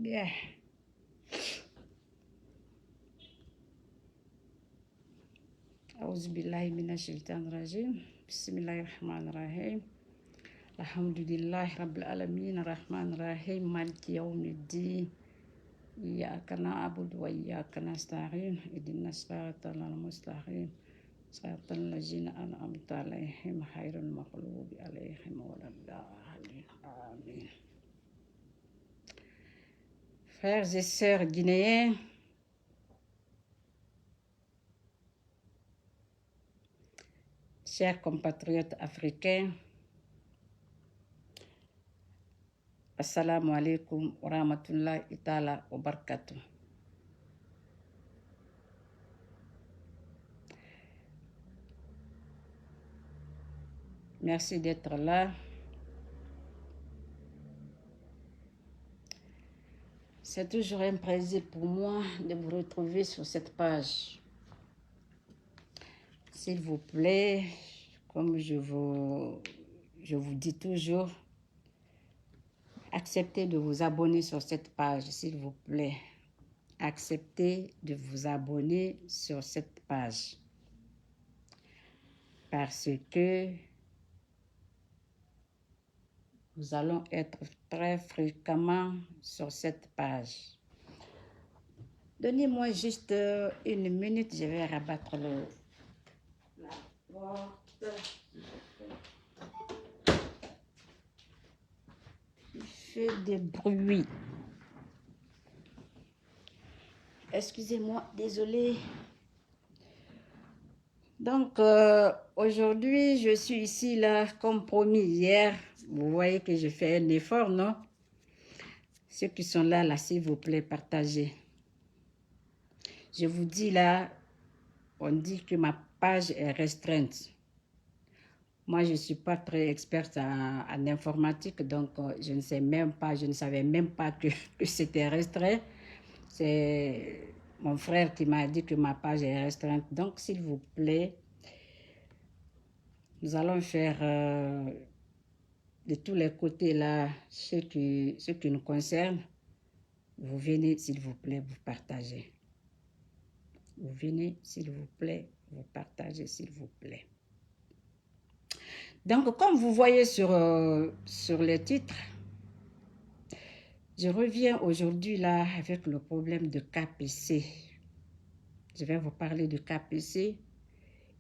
Bien. Auzubillahi minash-shaytanir-rajim. Bismillahirrahmanirrahim. Alhamdulillahi rabbil alamin, rahmanir-rahim, maliki yawmiddin. Iyyaka na'budu wa iyyaka nasta'in. Ihdinas siratal mustaqim. Siratal ladzina an'amta 'alaihim ghairil maghdubi 'alaihim waladdallin. Amin. Frères et sœurs guinéens, chers compatriotes africains, Assalamu alaikum wa rahmatullahi ta'ala wa barakatuh. Merci d'être là. C'est toujours un plaisir pour moi de vous retrouver sur cette page. S'il vous plaît, comme je vous dis toujours, acceptez de vous abonner sur cette page, s'il vous plaît. Acceptez de vous abonner sur cette page. Parce que nous allons être très fréquemment sur cette page. Donnez-moi juste une minute, je vais rabattre la porte. Il fait des bruits. Excusez-moi, désolé. Donc, aujourd'hui, je suis ici, là, comme promis hier. Vous voyez que je fais un effort, non? Ceux qui sont là, s'il vous plaît, partagez. Je vous dis là, on dit que ma page est restreinte. Moi, je ne suis pas très experte en informatique, donc je ne savais même pas que c'était restreint. C'est mon frère qui m'a dit que ma page est restreinte. Donc, s'il vous plaît, nous allons faire de tous les côtés là, ce qui nous concerne. Vous venez, s'il vous plaît, vous partagez. Vous venez, s'il vous plaît, vous partagez, s'il vous plaît. Donc, comme vous voyez sur le titre, je reviens aujourd'hui là avec le problème de KPC. Je vais vous parler de KPC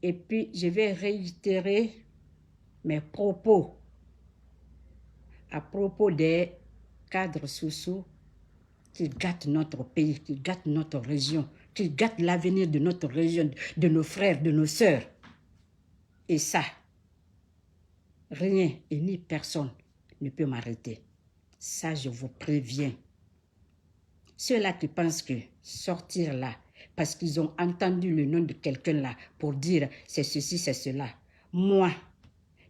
et puis je vais réitérer mes propos à propos des cadres sociaux qui gâtent notre pays, qui gâtent notre région, qui gâtent l'avenir de notre région, de nos frères, de nos sœurs. Et ça, rien et ni personne ne peut m'arrêter. Ça, je vous préviens. Ceux-là qui pensent que sortir là, parce qu'ils ont entendu le nom de quelqu'un là, pour dire c'est ceci, c'est cela. Moi,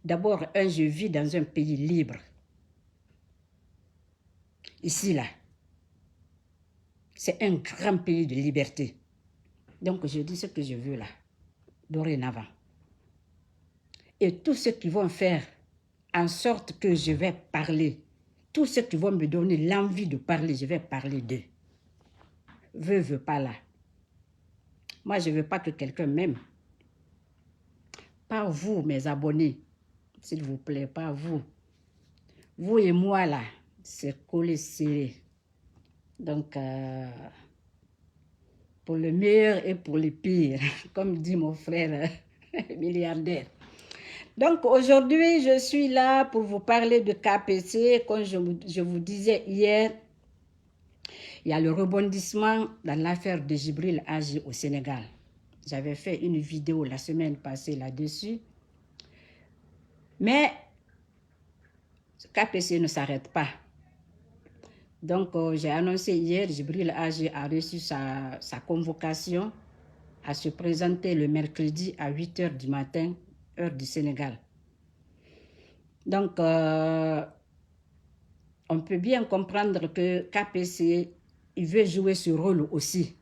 d'abord, je vis dans un pays libre. Ici, là, c'est un grand pays de liberté. Donc, je dis ce que je veux là, dorénavant. Et tous ceux qui vont faire en sorte que je vais parler, tous ceux qui vont me donner l'envie de parler, je vais parler d'eux. Veux pas là. Moi, je ne veux pas que quelqu'un m'aime. Pas vous, mes abonnés, s'il vous plaît, pas vous. Vous et moi là, c'est collé serré. Donc, pour le meilleur et pour le pire, comme dit mon frère milliardaire. Donc, aujourd'hui, je suis là pour vous parler de KPC. Comme je vous disais hier, il y a le rebondissement dans l'affaire de Djibril Agi au Sénégal. J'avais fait une vidéo la semaine passée là-dessus. Mais KPC ne s'arrête pas. Donc, j'ai annoncé hier, Djibril Agi a reçu sa convocation à se présenter le mercredi à 8 h du matin, heure du Sénégal. Donc, on peut bien comprendre que KPC, il veut jouer ce rôle aussi.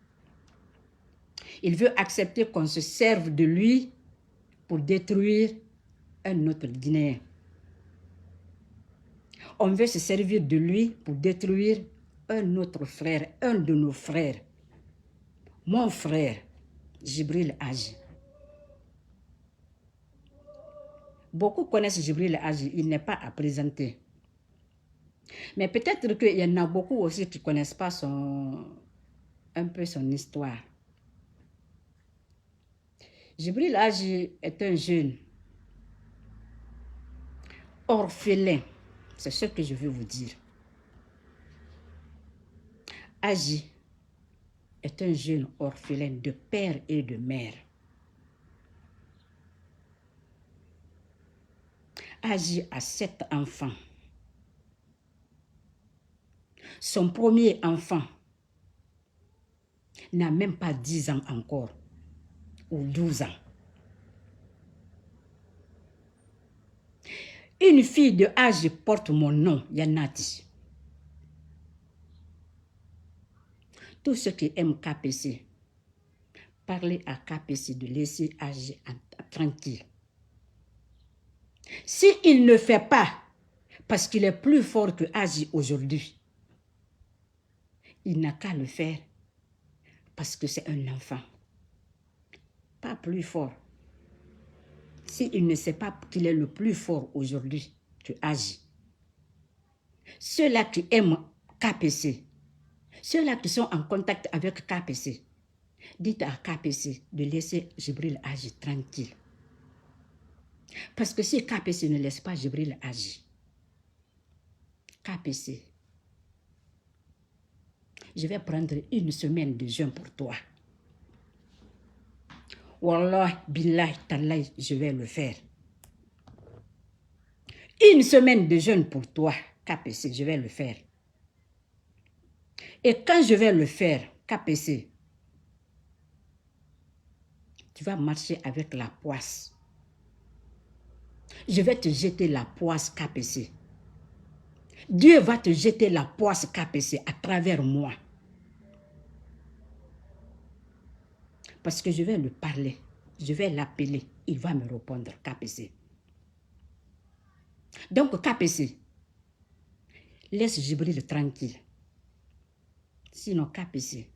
Il veut accepter qu'on se serve de lui pour détruire un autre Guinéen. On veut se servir de lui pour détruire un autre frère, un de nos frères, mon frère, Jibril Hadji. Beaucoup connaissent Jibril Hadji, il n'est pas à présenter. Mais peut-être qu'il y en a beaucoup aussi qui ne connaissent pas un peu son histoire. Jibril Hadji est un jeune orphelin. C'est ce que je veux vous dire. Hadji est un jeune orphelin de père et de mère. Hadji a 7 enfants. Son premier enfant n'a même pas 10 ans encore, ou 12 ans. Une fille de Hadji porte mon nom, Yanati. Tous ceux qui aiment KPC, parlez à KPC de laisser Hadji tranquille. S'il ne fait pas, parce qu'il est plus fort que Hadji aujourd'hui, il n'a qu'à le faire parce que c'est un enfant. Pas plus fort. S'il ne sait pas qu'il est le plus fort aujourd'hui que Hadji. Ceux-là qui aiment KPC, ceux-là qui sont en contact avec KPC, dites à KPC de laisser Jibril Hadji tranquille. Parce que si KPC ne laisse pas Jibril Hadji, KPC, je vais prendre 1 semaine de jeûne pour toi. Wallah, billahi, tallahi, je vais le faire. 1 semaine de jeûne pour toi, KPC, je vais le faire. Et quand je vais le faire, KPC, tu vas marcher avec la poisse. Je vais te jeter la poisse, KPC. Dieu va te jeter la poisse, KPC, à travers moi. Parce que je vais lui parler, je vais l'appeler, il va me répondre, KPC. Donc, KPC, laisse Jibril tranquille. Sinon, KPC,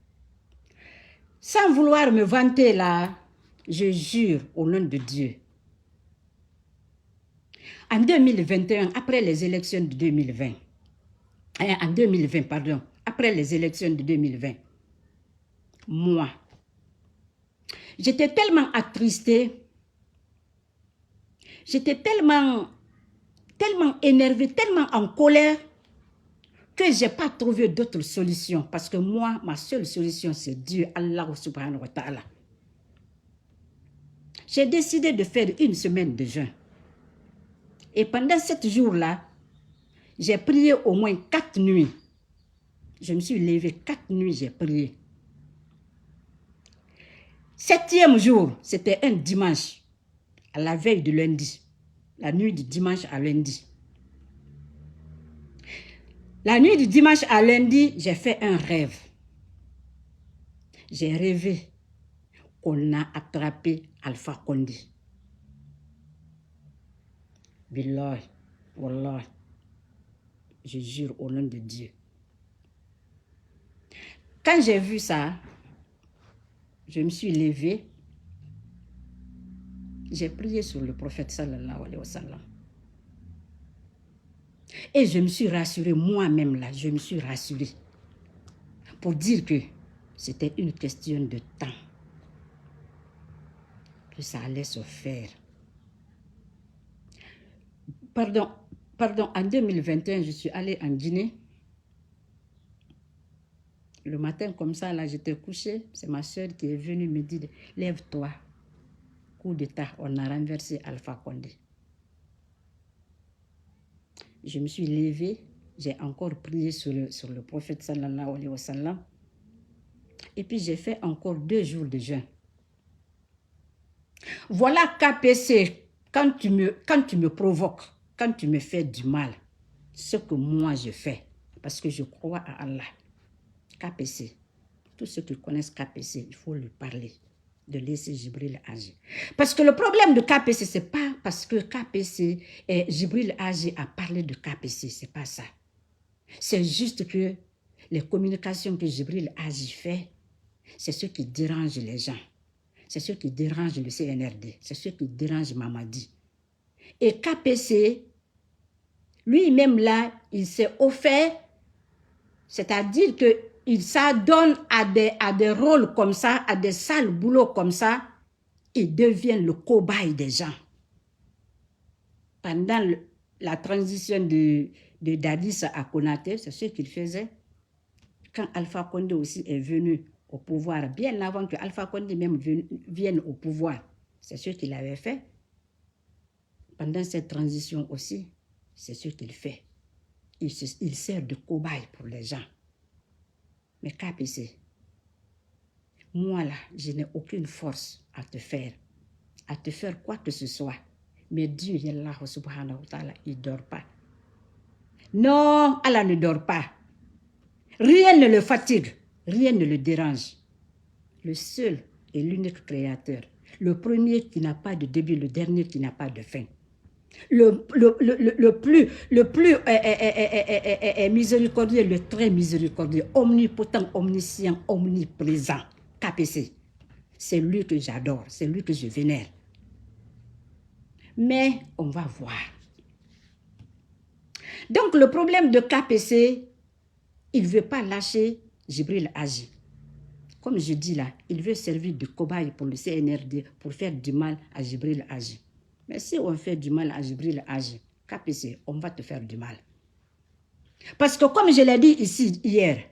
sans vouloir me vanter là, je jure au nom de Dieu. En 2021, après les élections de 2020, en 2020, pardon, après les élections de 2020, moi, j'étais tellement attristée, j'étais tellement énervée, tellement en colère, que je n'ai pas trouvé d'autre solution. Parce que moi, ma seule solution, c'est Dieu, Allah subhanahu wa ta'ala. J'ai décidé de faire 1 semaine de jeûne. Et pendant 7 jours-là, j'ai prié au moins 4 nuits. Je me suis levée 4 nuits, j'ai prié. 7e jour, c'était un dimanche, à la veille de lundi. La nuit du dimanche à lundi. La nuit du dimanche à lundi, j'ai fait un rêve. J'ai rêvé qu'on a attrapé Alpha Condé. Billahi, wallah, je jure au nom de Dieu. Quand j'ai vu ça, je me suis levée, j'ai prié sur le prophète sallallahu alayhi wa sallam. Et je me suis rassurée, moi-même là, je me suis rassurée pour dire que c'était une question de temps, que ça allait se faire. Pardon, en 2021, je suis allée en Guinée. Le matin, comme ça, là, j'étais couchée. C'est ma soeur qui est venue me dire, lève-toi. Coup d'état, on a renversé Alpha Condé. Je me suis levée, j'ai encore prié sur le prophète sallallahu alayhi wa sallam. Et puis j'ai fait encore 2 jours de jeûne. Voilà KPC, quand tu me provoques, quand tu me fais du mal, ce que moi je fais, parce que je crois à Allah. KPC, tous ceux qui connaissent KPC, il faut lui parler, de laisser Jibril Hadji. Parce que le problème de KPC, ce n'est pas parce que KPC, Jibril Hadji a parlé de KPC, ce n'est pas ça. C'est juste que les communications que Djibril Aji fait, c'est ce qui dérange les gens. C'est ce qui dérange le CNRD. C'est ce qui dérange Mamadi. Et KPC, lui-même là, il s'est offert, c'est-à-dire qu'il s'adonne à des rôles comme ça, à des sales boulots comme ça, il devient le cobaye des gens. Pendant la transition de Dadis à Konaté, c'est ce qu'il faisait. Quand Alpha Condé aussi est venu au pouvoir, bien avant que Alpha Condé même vienne au pouvoir, c'est ce qu'il avait fait. Pendant cette transition aussi, c'est ce qu'il fait. Il sert de cobaye pour les gens. Mais KPC, moi là, je n'ai aucune force à te faire quoi que ce soit. Mais Dieu, Allah subhanahu wa ta'ala, il ne dort pas. Non, Allah ne dort pas. Rien ne le fatigue, rien ne le dérange. Le seul et l'unique créateur, le premier qui n'a pas de début, le dernier qui n'a pas de fin. Le plus miséricordieux, le très miséricordieux, omnipotent, omniscient, omniprésent, KPC. C'est lui que j'adore, c'est lui que je vénère. Mais on va voir. Donc le problème de KPC, il ne veut pas lâcher Djibril Aji. Comme je dis là, il veut servir de cobaye pour le CNRD, pour faire du mal à Djibril Aji. Mais si on fait du mal à Djibril Aji, KPC, on va te faire du mal. Parce que comme je l'ai dit ici hier,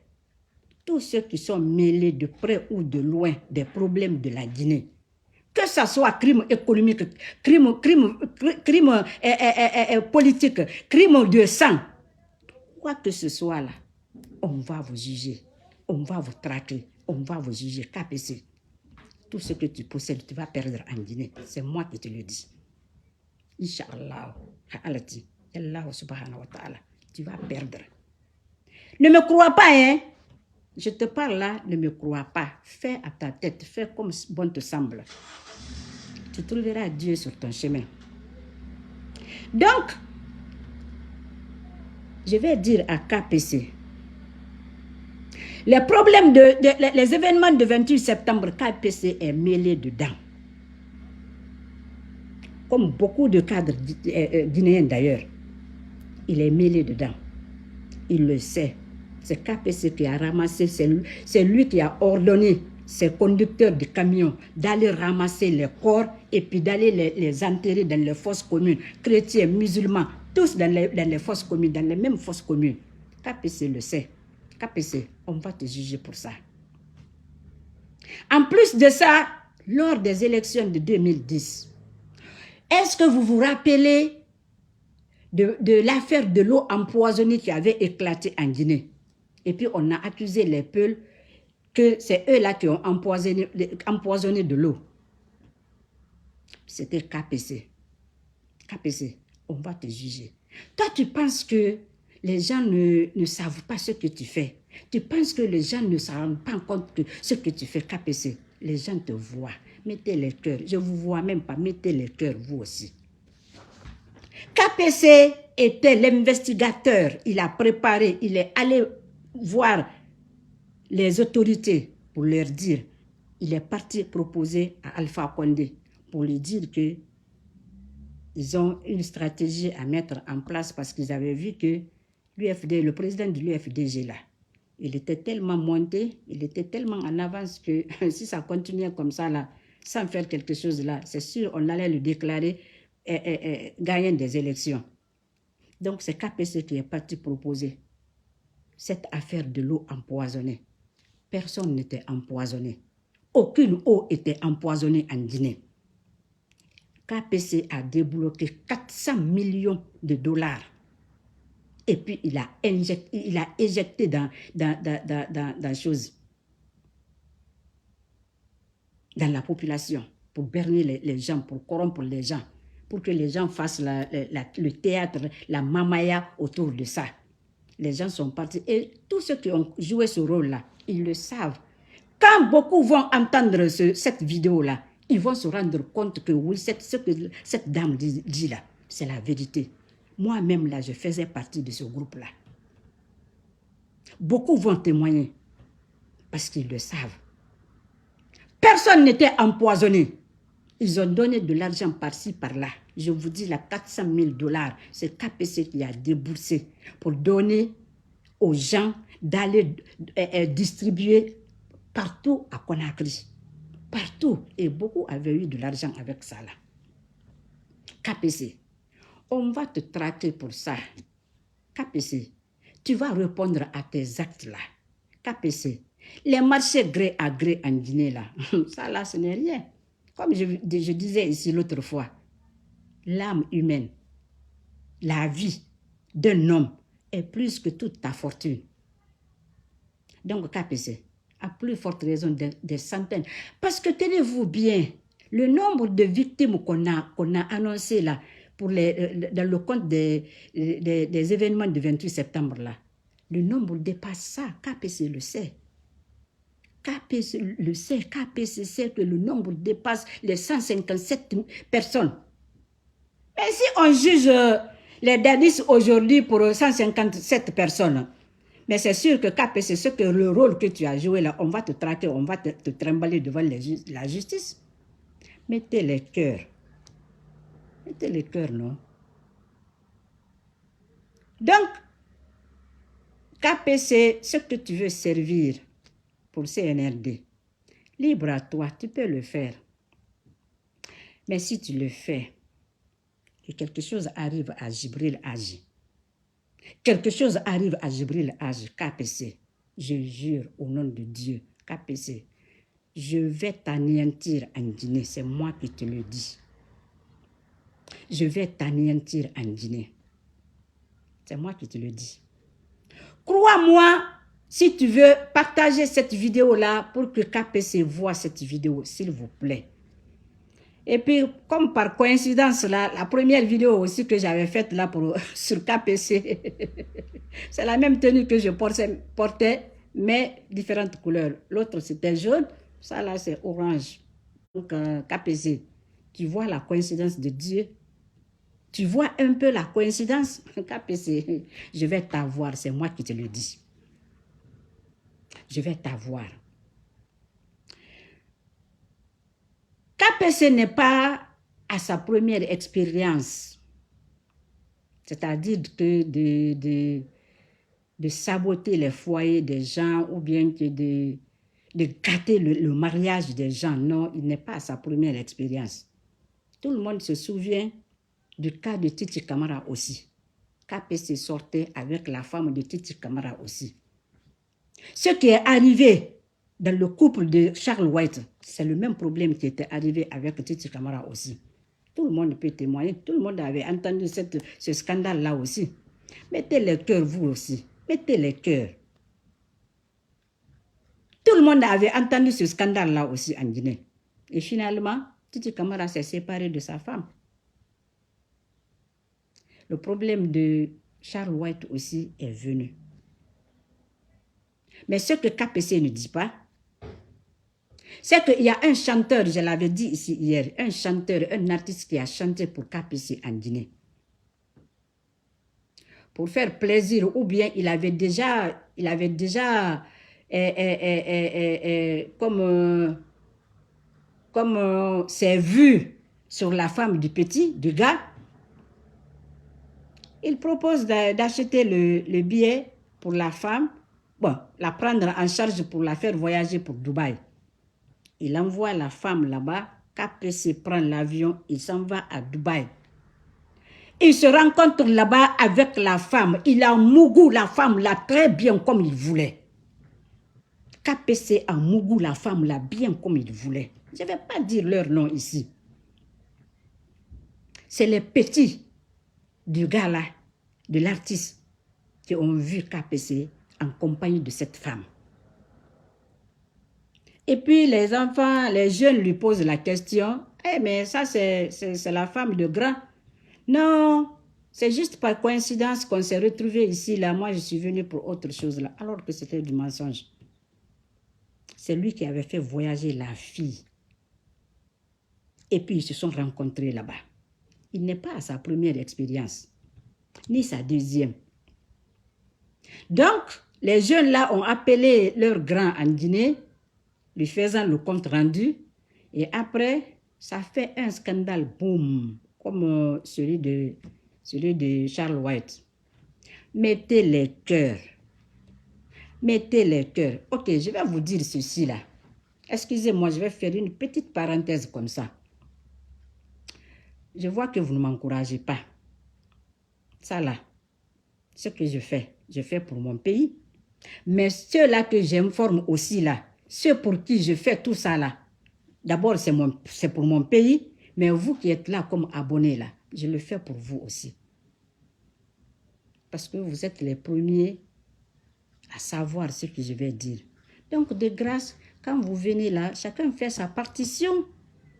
tous ceux qui sont mêlés de près ou de loin des problèmes de la Guinée, que ce soit crime économique, crime politique, crime de sang, quoi que ce soit là, on va vous juger, on va vous traquer, on va vous juger. KPC, tout ce que tu possèdes, tu vas perdre en Guinée. C'est moi qui te le dis. Inch'Allah, Allah subhanahu wa ta'ala, tu vas perdre. Ne me crois pas, hein? Je te parle là, ne me crois pas. Fais à ta tête, fais comme bon te semble. Tu trouveras Dieu sur ton chemin. Donc, je vais dire à KPC, les problèmes les événements de 28 septembre, KPC est mêlé dedans. Comme beaucoup de cadres guinéens d'ailleurs, il est mêlé dedans. Il le sait. C'est KPC qui a ramassé, c'est lui qui a ordonné ses conducteurs de camions d'aller ramasser les corps et puis d'aller les enterrer dans les fosses communes, chrétiens, musulmans, tous dans les fosses communes, dans les mêmes fosses communes. KPC le sait. KPC, on va te juger pour ça. En plus de ça, lors des élections de 2010, est-ce que vous vous rappelez de l'affaire de l'eau empoisonnée qui avait éclaté en Guinée? Et puis on a accusé les Peuls que c'est eux-là qui ont empoisonné de l'eau. C'était KPC. KPC, on va te juger. Toi, tu penses que les gens ne savent pas ce que tu fais. Tu penses que les gens ne se rendent pas compte de ce que tu fais, KPC. Les gens te voient. Mettez les cœurs. Je ne vous vois même pas. Mettez les cœurs, vous aussi. KPC était l'investigateur. Il a préparé, il est allé voir les autorités pour leur dire, il est parti proposer à Alpha Condé pour lui dire que ils ont une stratégie à mettre en place parce qu'ils avaient vu que l'UFD, le président de l'UFDG là, il était tellement monté, il était tellement en avance que si ça continuait comme ça là, sans faire quelque chose là, c'est sûr on allait le déclarer gagnant des élections. Donc c'est KPC qui est parti proposer cette affaire de l'eau empoisonnée. Personne n'était empoisonné. Aucune eau était empoisonnée en Guinée. KPC a débloqué 400 millions de dollars. Et puis il a éjecté dans la population pour berner les gens, pour corrompre les gens, pour que les gens fassent le théâtre, la mamaya autour de ça. Les gens sont partis et tous ceux qui ont joué ce rôle-là, ils le savent. Quand beaucoup vont entendre cette vidéo-là, ils vont se rendre compte que oui, ce que cette dame dit là, c'est la vérité. Moi-même là, je faisais partie de ce groupe-là. Beaucoup vont témoigner parce qu'ils le savent. Personne n'était empoisonné. Ils ont donné de l'argent par-ci, par-là. Je vous dis, là, 400 000 $, c'est KPC qui a déboursé pour donner aux gens d'aller distribuer partout à Conakry. Partout. Et beaucoup avaient eu de l'argent avec ça là. KPC, on va te traquer pour ça. KPC, tu vas répondre à tes actes là. KPC, les marchés gré à gré en Guinée là, ça là ce n'est rien. Comme je disais ici l'autre fois, l'âme humaine, la vie d'un homme est plus que toute ta fortune. Donc KPC, à plus forte raison des centaines. Parce que tenez-vous bien, le nombre de victimes qu'on a annoncé là, dans le compte des événements du 28 septembre là, le nombre dépasse ça, KPC le sait. KPC le sait, KPC sait que le nombre dépasse les 157 personnes. Mais si on juge les derniers aujourd'hui pour 157 personnes, mais c'est sûr que KPC, ce que le rôle que tu as joué là, on va te traquer, on va te trimballer devant la justice. Mettez les cœurs. Mettez les cœurs, non? Donc, KPC, ce que tu veux servir pour CNRD, libre à toi, tu peux le faire. Mais si tu le fais, que quelque chose arrive à Jibril Agi, quelque chose arrive à Jibril Agi, KPC, je jure au nom de Dieu, KPC, je vais t'anéantir en Guinée, c'est moi qui te le dis. Je vais t'anéantir en Guinée. C'est moi qui te le dis. Crois-moi, si tu veux partager cette vidéo-là pour que KPC voit cette vidéo, s'il vous plaît. Et puis, comme par coïncidence, là, la première vidéo aussi que j'avais faite là sur KPC, c'est la même tenue que je portais, mais différentes couleurs. L'autre, c'était jaune, ça là, c'est orange. Donc, KPC, tu vois la coïncidence de Dieu? Tu vois un peu la coïncidence? KPC, je vais t'avoir, c'est moi qui te le dis. Je vais t'avoir. KPC n'est pas à sa première expérience, c'est-à-dire que de saboter les foyers des gens ou bien que de gâter le mariage des gens. Non, il n'est pas à sa première expérience. Tout le monde se souvient du cas de Titi Camara aussi. KPC sortait avec la femme de Titi Camara aussi. Ce qui est arrivé dans le couple de Charles White, c'est le même problème qui était arrivé avec Titi Camara aussi. Tout le monde peut témoigner, tout le monde avait entendu ce scandale-là aussi. Mettez les cœurs, vous aussi. Mettez les cœurs. Tout le monde avait entendu ce scandale-là aussi en Guinée. Et finalement, Titi Camara s'est séparé de sa femme. Le problème de Charles White aussi est venu. Mais ce que KPC ne dit pas, c'est qu'il y a un chanteur, je l'avais dit ici hier, un chanteur, un artiste qui a chanté pour KPC en Guinée. Pour faire plaisir, ou bien il avait déjà comme c'est vu sur la femme du petit, du gars, il propose d'acheter le billet pour la femme, bon, la prendre en charge pour la faire voyager pour Dubaï. Il envoie la femme là-bas, KPC prend l'avion, il s'en va à Dubaï. Il se rencontre là-bas avec la femme. Il a mougou la femme là très bien comme il voulait. KPC a mougou la femme là bien comme il voulait. Je ne vais pas dire leur nom ici. C'est les petits du gars là, de l'artiste, qui ont vu KPC en compagnie de cette femme. Et puis les enfants, les jeunes lui posent la question, hey, mais ça c'est la femme de grand. Non, c'est juste par coïncidence qu'on s'est retrouvés ici, là. Moi, je suis venue pour autre chose, là, alors que c'était du mensonge. C'est lui qui avait fait voyager la fille. Et puis, ils se sont rencontrés là-bas. Il n'est pas à sa première expérience, ni sa deuxième. Donc, Les jeunes là ont appelé leur grand en Guinée, lui faisant le compte rendu. Et après, ça fait un scandale, boum, comme celui de Charles White. Mettez les cœurs. Mettez les cœurs. Ok, je vais vous dire ceci là. Excusez-moi, je vais faire une petite parenthèse comme ça. Je vois que vous ne m'encouragez pas. Ça là, ce que je fais pour mon pays. Mais ceux-là que j'informe aussi là, ceux pour qui je fais tout ça là, d'abord c'est pour mon pays, mais vous qui êtes là comme abonnés là, je le fais pour vous aussi. Parce que vous êtes les premiers à savoir ce que je vais dire. Donc de grâce, quand vous venez là, chacun fait sa partition.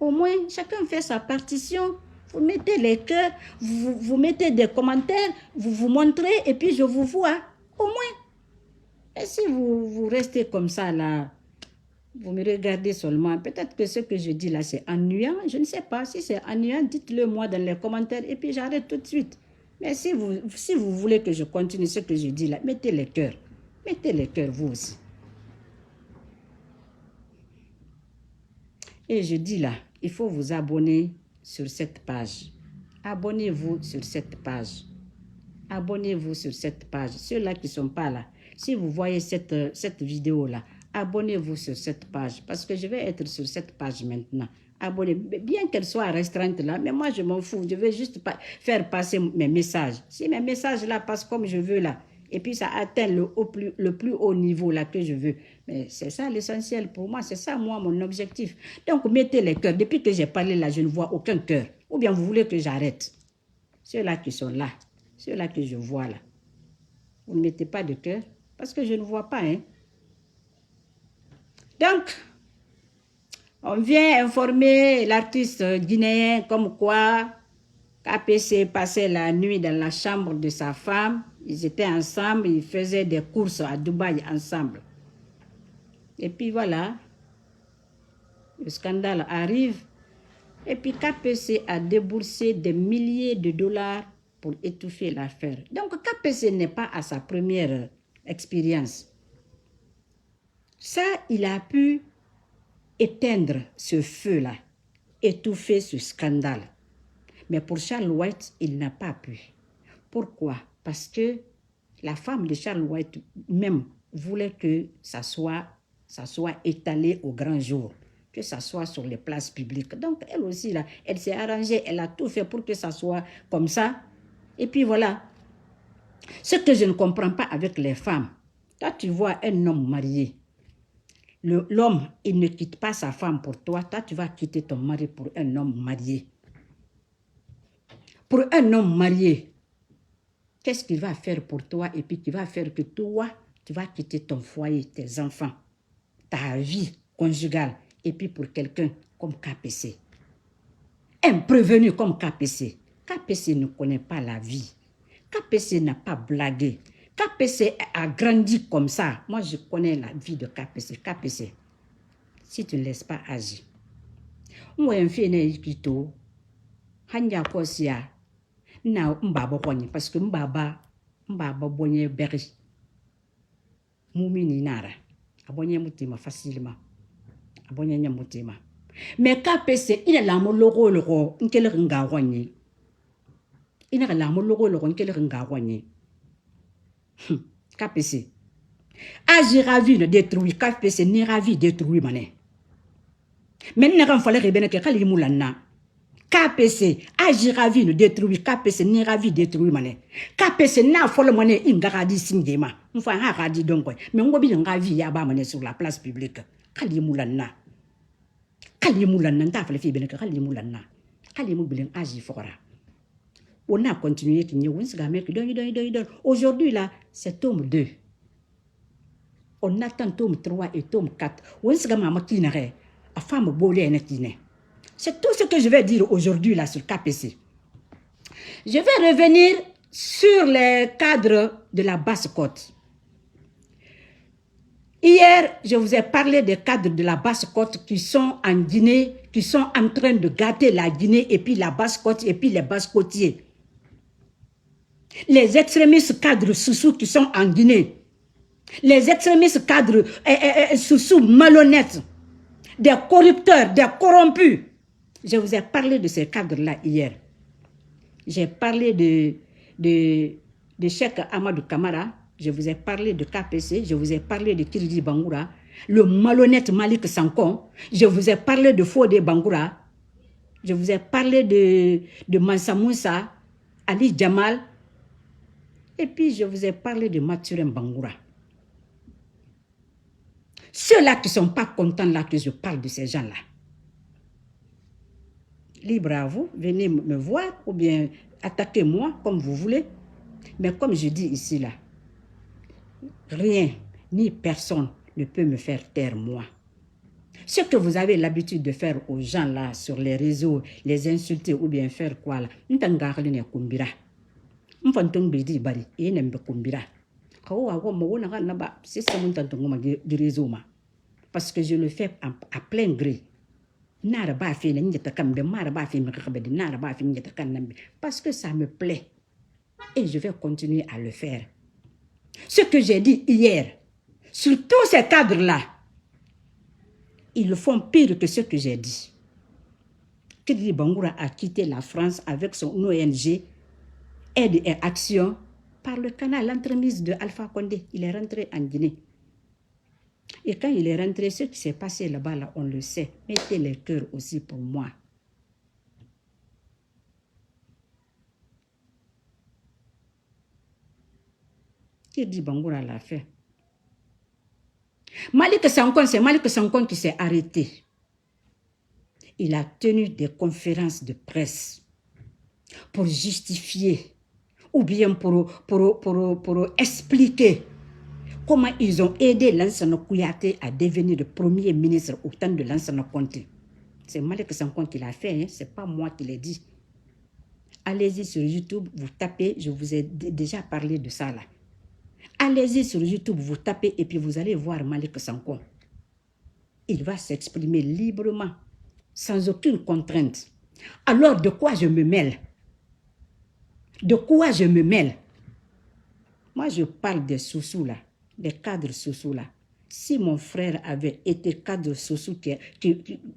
Au moins, chacun fait sa partition. Vous mettez les cœurs, vous mettez des commentaires, vous vous montrez et puis je vous vois. Au moins. Et si vous restez comme ça là, vous me regardez seulement, peut-être que ce que je dis là c'est ennuyant. Je ne sais pas. Si c'est ennuyant, dites-le moi dans les commentaires et puis j'arrête tout de suite. Mais si vous voulez que je continue ce que je dis là, mettez les cœurs. Mettez les cœurs vous aussi. Et je dis là, il faut vous abonner sur cette page. Abonnez-vous sur cette page. Abonnez-vous sur cette page. Ceux-là qui ne sont pas là, si vous voyez cette vidéo-là, abonnez-vous sur cette page. Parce que je vais être sur cette page maintenant. Abonnez-vous. Bien qu'elle soit restreinte là, mais moi je m'en fous. Je vais juste faire passer mes messages. Si mes messages là passent comme je veux là, et puis ça atteint le plus haut niveau là que je veux. Mais c'est ça l'essentiel pour moi. C'est ça moi mon objectif. Donc mettez les cœurs. Depuis que j'ai parlé là, je ne vois aucun cœur. Ou bien vous voulez que j'arrête. Ceux-là qui sont là. Ceux-là que je vois là. Vous ne mettez pas de cœur parce que je ne vois pas. Hein. Donc, on vient informer l'artiste guinéen comme quoi KPC passait la nuit dans la chambre de sa femme. Ils étaient ensemble, ils faisaient des courses à Dubaï ensemble. Et puis voilà, le scandale arrive. Et puis KPC a déboursé des milliers de dollars pour étouffer l'affaire. Donc KPC n'est pas à sa première expérience. Ça, il a pu éteindre ce feu-là, étouffer ce scandale. Mais pour Charles White, il n'a pas pu. Pourquoi? Parce que la femme de Charles White même voulait que ça soit étalé au grand jour, que ça soit sur les places publiques. Donc elle aussi, là, elle s'est arrangée, elle a tout fait pour que ça soit comme ça. Et puis voilà. Ce que je ne comprends pas avec les femmes, toi tu vois un homme marié, l'homme, il ne quitte pas sa femme pour toi, toi tu vas quitter ton mari pour un homme marié. Pour un homme marié, qu'est-ce qu'il va faire pour toi et puis qui va faire que toi, tu vas quitter ton foyer, tes enfants, ta vie conjugale et puis pour quelqu'un comme KPC. Un prévenu comme KPC. KPC ne connaît pas la vie. KPC n'a pas blagué. KPC a grandi comme ça. Moi, je connais la vie de KPC. KPC, si tu ne laisses pas agir. Moi, je suis un hanya kosia na mbaba kwani parce que mbaba bonye beri mumini nara abonye mutima facilement abonye nya mutima mais KPC ina la mo logo nkele ringa kwani ina la mo logo nkele ringa kwani KPC agir ravi ne détruire KPC ni ravi détruire mané maintenant quand fallait rebene que kali mulana KPC, agir ravi ne détruire, KPC ni ravi détruire mané. KPC n'a folle mané ingaradi singema. Enfin, ha radi donc, mais on va bien ravi yaba mané sur la place publique. Kali moulana. Kali moulana, t'as fait le fille kali moulana. Kali moulin agir fora. On a continué qui n'y a aujourd'hui là, c'est tome 2. On attend tome 3 et tome 4. On se gamme à qui n'a rien. A femme bolée n'est qui n'est. C'est tout ce que je vais dire aujourd'hui là sur KPC. Je vais revenir sur les cadres de la Basse-Côte. Hier, je vous ai parlé des cadres de la Basse-Côte qui sont en Guinée, qui sont en train de gâter la Guinée et puis la Basse-Côte et puis les Basses-Côtiers. Les extrémistes cadres sous qui sont en Guinée. Les extrémistes cadres sous malhonnêtes, des corrupteurs, des corrompus. Je vous ai parlé de ces cadres-là hier. J'ai parlé de Cheikh Amadou Kamara, je vous ai parlé de KPC, je vous ai parlé de Kiridi Bangoura, le malhonnête Malik Sankon, je vous ai parlé de Fodé Bangoura, je vous ai parlé de Mansa Moussa, Ali Jamal, et puis je vous ai parlé de Mathurin Bangoura. Ceux-là qui ne sont pas contents là que je parle de ces gens-là. Libre à vous, venez me voir ou bien attaquez-moi comme vous voulez. Mais comme je dis ici là, rien ni personne ne peut me faire taire moi. Ce que vous avez l'habitude de faire aux gens là sur les réseaux, les insulter ou bien faire quoi là, n'tangarline kumbira. M'fantong bedi bari, et n'embe kumbira. C'est ça mon tantongo du réseau ma. Parce que je le fais à plein gré. Parce que ça me plaît. Et je vais continuer à le faire. Ce que j'ai dit hier, sur tous ces cadres-là, ils font pire que ce que j'ai dit. Kiridi Bangoura a quitté la France avec son ONG Aide et Action par le canal l'entremise de Alpha Condé. Il est rentré en Guinée. Et quand il est rentré, ce qui s'est passé là-bas, là, on le sait. Mettez les cœurs aussi pour moi. Kiridi Bangoura l'a fait. Malik Sankon, c'est Malik Sankon qui s'est arrêté. Il a tenu des conférences de presse pour justifier ou bien pour expliquer comment ils ont aidé Lansana Kouyaté à devenir le premier ministre au temps de Lansana Conté. C'est Malik Sankon qui l'a fait, hein? Ce n'est pas moi qui l'ai dit. Allez-y sur YouTube, vous tapez, je vous ai déjà parlé de ça là. Allez-y sur YouTube, vous tapez et puis vous allez voir Malik Sankon. Il va s'exprimer librement, sans aucune contrainte. Alors de quoi je me mêle? De quoi je me mêle? Moi je parle des sous-sous là, des cadres sous-sous là. Si mon frère avait été cadre sous-sous,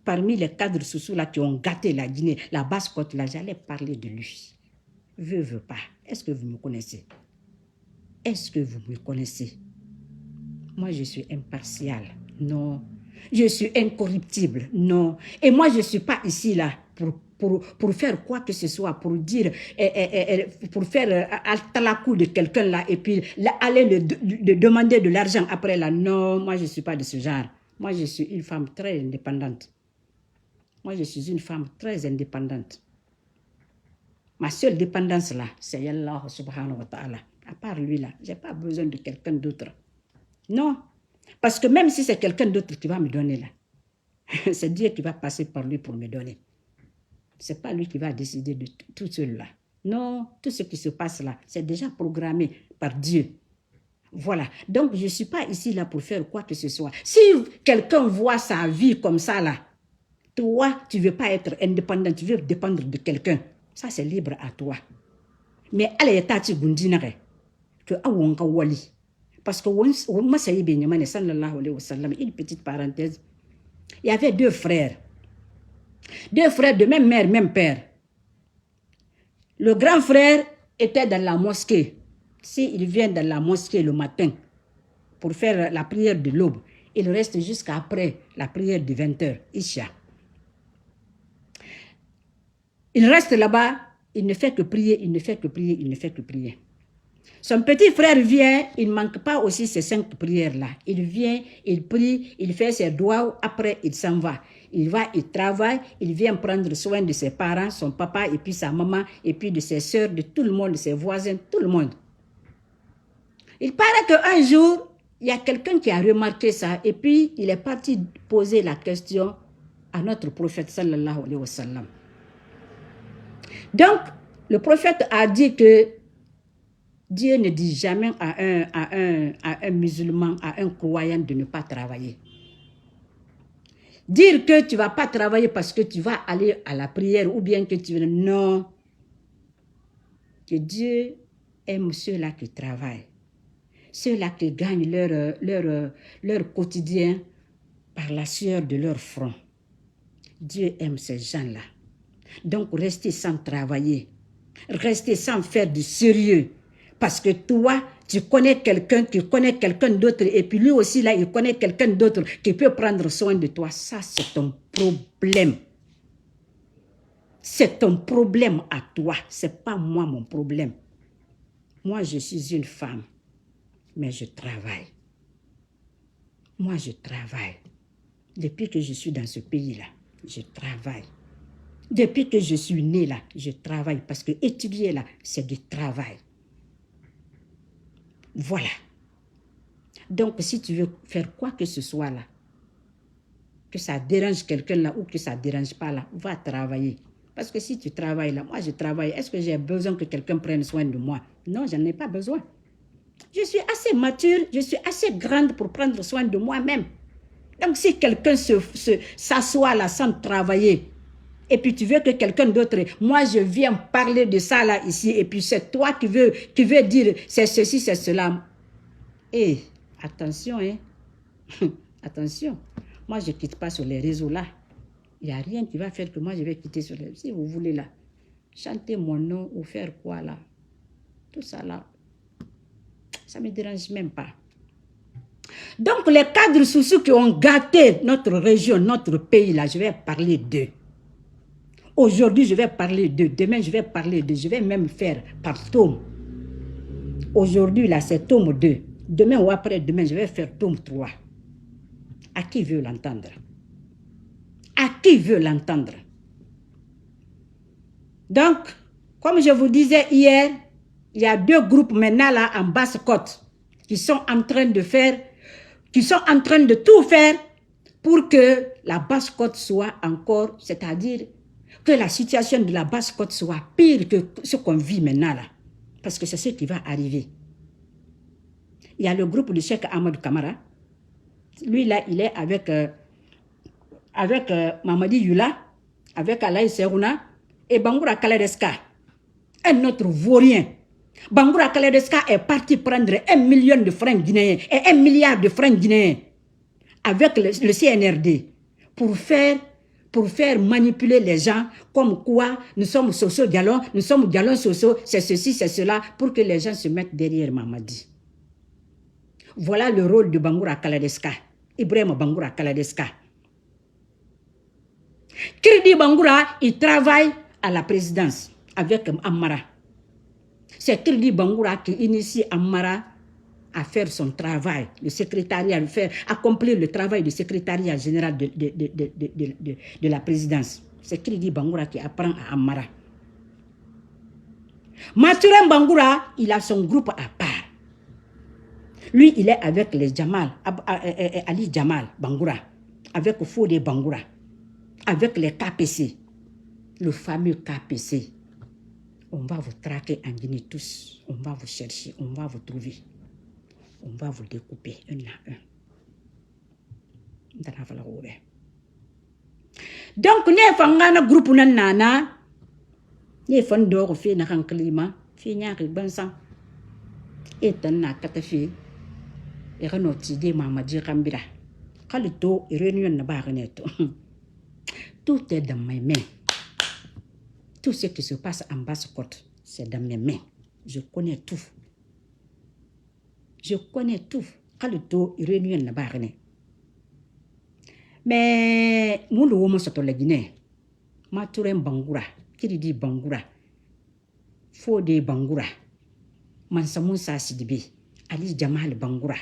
parmi les cadres sous-sous là qui ont gâté la Guinée, la Basse-Côte là, j'allais parler de lui. Veux pas. Est-ce que vous me connaissez? Est-ce que vous me connaissez? Moi, je suis impartial. Non. Je suis incorruptible. Non. Et moi, je ne suis pas ici là pour faire quoi que ce soit, pour dire, pour faire altalakou de quelqu'un là et puis aller le demander de l'argent après là. Non, moi, je ne suis pas de ce genre. Moi, je suis une femme très indépendante. Moi, je suis une femme très indépendante. Ma seule dépendance là, c'est Allah subhanahu wa ta'ala. À part lui là, je n'ai pas besoin de quelqu'un d'autre. Non. Parce que même si c'est quelqu'un d'autre qui va me donner là, c'est Dieu qui va passer par lui pour me donner. Ce n'est pas lui qui va décider de tout cela. Non, tout ce qui se passe là, c'est déjà programmé par Dieu. Voilà. Donc, je ne suis pas ici là pour faire quoi que ce soit. Si quelqu'un voit sa vie comme ça là, toi, tu ne veux pas être indépendant, tu veux dépendre de quelqu'un. Ça, c'est libre à toi. Mais allez, tati gundinare, que awonga wali. Parce que une petite parenthèse, il y avait deux frères de même mère, même père. Le grand frère était dans la mosquée. S'il vient dans la mosquée le matin pour faire la prière de l'aube, il reste jusqu'à après la prière de 20h, Isha. Il reste là-bas, il ne fait que prier, il ne fait que prier, il ne fait que prier. Son petit frère vient, il ne manque pas aussi ces 5 prières-là. Il vient, il prie, il fait ses doigts, après il s'en va. Il va, il travaille, il vient prendre soin de ses parents, son papa et puis sa maman, et puis de ses soeurs, de tout le monde, de ses voisins, tout le monde. Il paraît qu'un jour, il y a quelqu'un qui a remarqué ça, et puis il est parti poser la question à notre prophète sallallahu alayhi wa sallam. Donc, le prophète a dit que Dieu ne dit jamais à un musulman, à un croyant de ne pas travailler. Dire que tu ne vas pas travailler parce que tu vas aller à la prière ou bien que tu veux... Non. Que Dieu aime ceux-là qui travaillent. ceux-là qui gagnent leur quotidien par la sueur de leur front. Dieu aime ces gens-là. Donc, restez sans travailler. Restez sans faire du sérieux. Parce que toi, tu connais quelqu'un qui connaît quelqu'un d'autre et puis lui aussi, là, il connaît quelqu'un d'autre qui peut prendre soin de toi. Ça, c'est ton problème. C'est ton problème à toi. Ce n'est pas moi mon problème. Moi, je suis une femme, mais je travaille. Moi, je travaille. Depuis que je suis dans ce pays-là, je travaille. Depuis que je suis née là, je travaille parce que étudier là, c'est du travail. Voilà. Donc, si tu veux faire quoi que ce soit là, que ça dérange quelqu'un là ou que ça ne dérange pas là, va travailler. Parce que si tu travailles là, moi je travaille, est-ce que j'ai besoin que quelqu'un prenne soin de moi? Non, je n'en ai pas besoin. Je suis assez mature, je suis assez grande pour prendre soin de moi-même. Donc, si quelqu'un s'assoit là sans travailler, et puis tu veux que quelqu'un d'autre, moi je viens parler de ça là ici, et puis c'est toi qui veux dire c'est ceci, c'est cela. Et attention, hein. Attention, moi je ne quitte pas sur les réseaux là. Il n'y a rien qui va faire que moi je vais quitter sur les réseaux. Si vous voulez là, chanter mon nom ou faire quoi là, tout ça là, ça ne me dérange même pas. Donc les cadres sociaux qui ont gâté notre région, notre pays là, je vais parler d'eux. Aujourd'hui, je vais parler d'eux. Demain, je vais parler d'eux. Je vais même faire par tome. Aujourd'hui, là, c'est tome 2. Demain ou après-demain, je vais faire tome 3. À qui veut l'entendre? À qui veut l'entendre? Donc, comme je vous disais hier, il y a 2 groupes maintenant là en Basse-Côte qui sont en train de faire, qui sont en train de tout faire pour que la Basse-Côte soit encore, c'est-à-dire que la situation de la Basse-Côte soit pire que ce qu'on vit maintenant là. Parce que c'est ce qui va arriver. Il y a le groupe de Cheikh Ahmadou Kamara. Lui là, il est avec Mamadi Yula, avec Alaï Serouna et Bangoura Kaladeska. Un autre vaurien. Bangoura Kaladeska est parti prendre 1 million de francs guinéens et 1 milliard de francs guinéens avec le CNRD pour faire manipuler les gens comme quoi nous sommes socio-dialons, nous sommes dialons socio, c'est ceci, c'est cela, pour que les gens se mettent derrière Mamadi. Voilà le rôle de Bangoura Kaladeska, Ibrahim Bangoura Kaladeska. Kirdi Bangoura, il travaille à la présidence avec Amara. C'est Kirdi Bangoura qui initie Amara à faire son travail, le secrétariat, accomplir le travail du secrétariat général de la présidence. C'est Kirdi Bangoura qui apprend à Amara. Mathurin Bangoura, il a son groupe à part. Lui, il est avec les Jamal, Ali Jamal Bangoura, avec Fodé Bangoura, avec les KPC, le fameux KPC. On va vous traquer en Guinée tous, on va vous chercher, on va vous trouver. On va vous découper un à un. Donc, nous avons un groupe de nana. Nous avons fait un climat. Nous avons fait un et un catafi. Et nous avons dit Mamadi Rambira. Quand le taux est réuni, tout est dans mes mains. Tout ce qui se passe en Basse-Côte, c'est dans mes mains. Je connais tout. Je connais tout. Quand le taux est réuni, mais nous le voyons sur la Guinée. Mathurin Bangoura, Kiridi Bangoura, Fodé Bangoura, Mansa Moussa Sidibé, Ali Jamal Bangoura,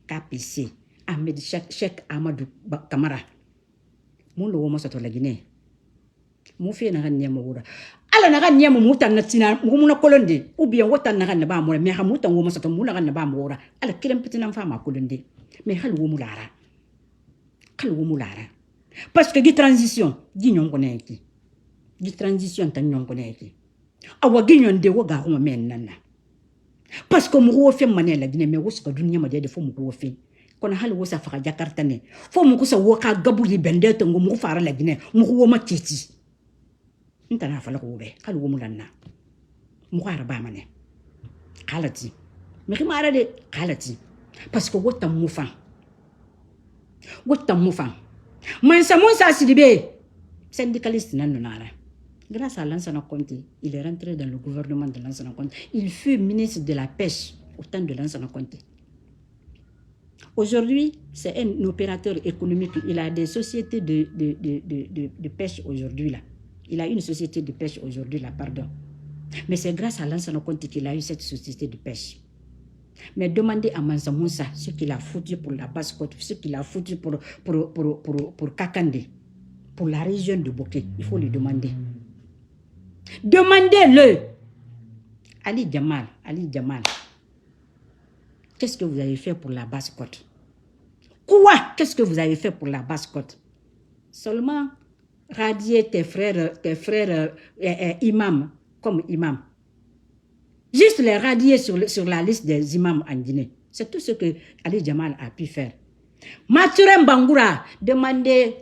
KPC, Ahmed Cheikh Ahmadou Kamara. Nous le voyons sur la Guinée. Nous faisons un niamoura. Alors, nous avons un mouton national, nous avons colondé, ou bien wotan na na ba mo, mais ha mouton wo masato mula na ba mo ora. Alors, kilam petit enfant ma colondé. Mais hal wo mulara. Hal wo mulara. Parce que di transition, di nyon koneki. Di transition tan nyon koneki. Awa gi nyon de wo ga ho men nana. Parce que mo wo fe mané la Guinée mais wo ska dunya ma de fo mo wo fe. Kona hal wo sa fa Jakarta ne. Fo mo ko sa wo ka gabu yi bende to mo fara la Guinée. Mo wo ma titi. Ntana fala ko be kala wo mulanna mu khara ba mané khalati mi khimara de khalati Parce que vous êtes moufant. Vous êtes moufant. Mansa Sidibé, syndicaliste nanonara. Grâce à Lansana Conté, il est rentré dans le gouvernement de Lansana Conté. Il fut ministre de la pêche au temps de Lansana Conté. Aujourd'hui, c'est un opérateur économique. Il a des sociétés de pêche aujourd'hui là. Il a une société de pêche aujourd'hui là, pardon. Mais c'est grâce à Lansana Conté qu'il a eu cette société de pêche. Mais demandez à Mansa Moussa ce qu'il a foutu pour la Basse-Côte, ce qu'il a foutu pour Kakande, pour la région de Boké. Il faut lui demander. Demandez-le. Ali Jamal. Qu'est-ce que vous avez fait pour la Basse-Côte? Quoi? Qu'est-ce que vous avez fait pour la Basse-Côte? Seulement radier tes frères imams comme imams. Juste les radier sur la liste des imams en Guinée. C'est tout ce que Ali Jamal a pu faire. Mathurin Bangoura, demandez...